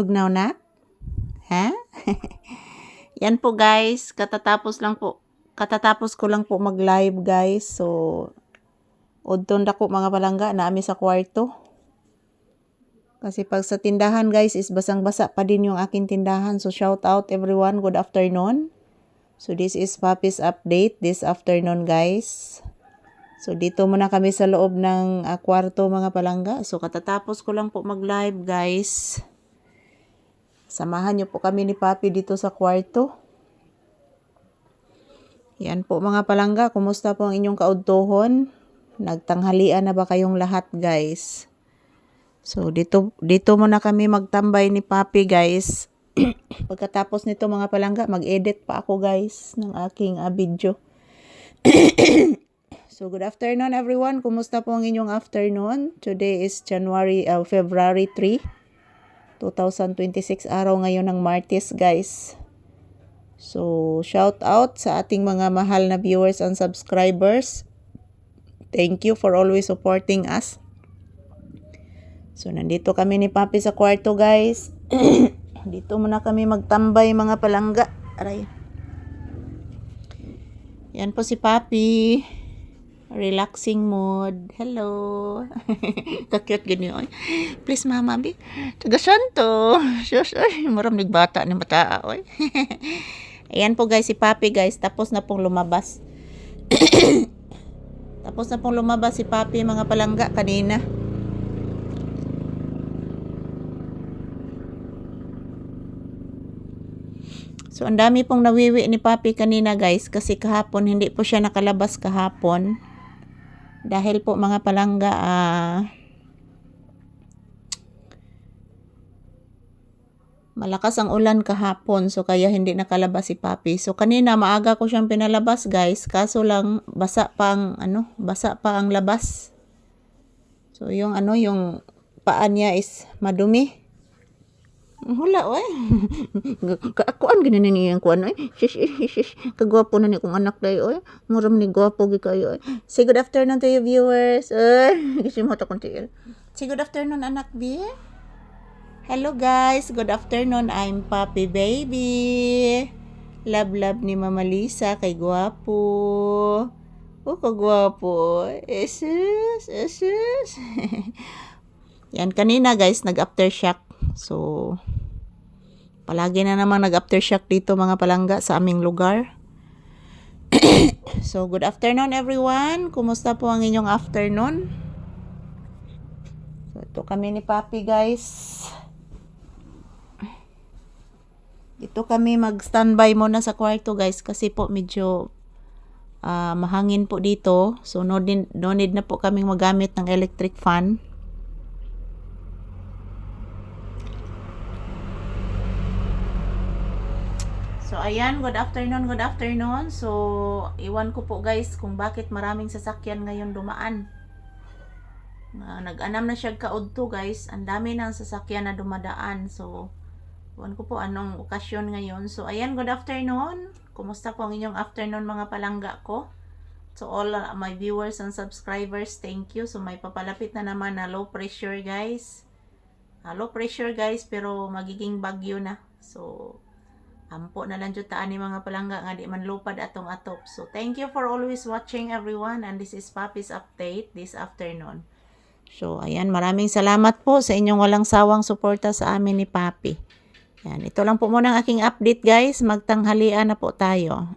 Tugnaw na? Ha? Yan po guys, katatapos ko lang po mag-live guys. So, udton dako mga palangga, naami sa kwarto. Kasi pag sa tindahan guys, is basang-basa pa din yung aking tindahan. So, shout out everyone, good afternoon. So, this is Papi's update this afternoon guys. So, dito muna kami sa loob ng kwarto mga palangga. So, katatapos ko lang po mag-live guys. Samahan niyo po kami ni Papi dito sa kwarto. Yan po mga palangga, kumusta po ang inyong kaudtohon? Nagtanghalian na ba kayong lahat guys? So, dito muna kami magtambay ni Papi guys. Pagkatapos nito mga palangga, mag-edit pa ako guys ng aking video. So, good afternoon everyone. Kumusta po ang inyong afternoon? Today is February 3, 2026. Araw ngayon ng Martes, guys. So, shout out sa ating mga mahal na viewers and subscribers. Thank you for always supporting us. So, nandito kami ni Papi sa kwarto, guys. Dito muna kami magtambay, mga palangga. Aray. Yan po si Papi. Relaxing mood. Hello. Kakiyot ganyan. Please, mama, bi. Tagasan to. Shush, ay. Maram nagbata ni mataa, oy. Ayan po guys, si Papi guys. Tapos na pong lumabas. Tapos na pong lumabas si Papi, mga palangga, kanina. So, ang dami pong nawiwi ni Papi kanina guys. Kasi kahapon, hindi po siya nakalabas kahapon. Dahil po mga palangga, malakas ang ulan kahapon. So, kaya hindi nakalabas si Papi. So, kanina maaga ko siyang pinalabas guys. Kaso lang, basa pa ang labas. So, yung paa niya is madumi. Hula, oy. Kuan ganyan niya yung kuan, oy. Shish. Kagwapo na ni kong anak dayo, oy. Muram ni gwapo gi kayo, oy. Say good afternoon to you viewers. Kasi mo ta kontiil. Say good afternoon, anak bi. Hello guys, good afternoon. I'm Papi baby. Love ni Mama Lisa kay gwapo. Kagwapo. Esus. Yan kanina guys, nag-aftershock. So, palagi na namang nag-aftershock dito mga palangga sa aming lugar. So, good afternoon everyone. Kumusta po ang inyong afternoon? So, ito kami ni Papi guys. Dito kami mag-standby muna sa kwarto guys kasi po medyo mahangin po dito. So, no need na po kaming magamit ng electric fan. So, ayan, good afternoon. So, iwan ko po guys kung bakit maraming sasakyan ngayon dumaan. Nag-anam na siya kaudto guys. Ang dami ng sasakyan na dumadaan. So, iwan ko po anong okasyon ngayon. So, ayan, good afternoon. Kumusta po ang inyong afternoon mga palangga ko? So, all my viewers and subscribers, thank you. So, may papalapit na naman na low pressure guys. Low pressure guys, pero magiging bagyo na. So, ampo na lang jutaan ni mga palangga nga di man lupad atong atop. So, thank you for always watching everyone. And this is Papi's update this afternoon. So, ayan, maraming salamat po sa inyong walang sawang suporta sa amin ni Papi. Yan, ito lang po muna ang aking update guys. Magtanghalian na po tayo.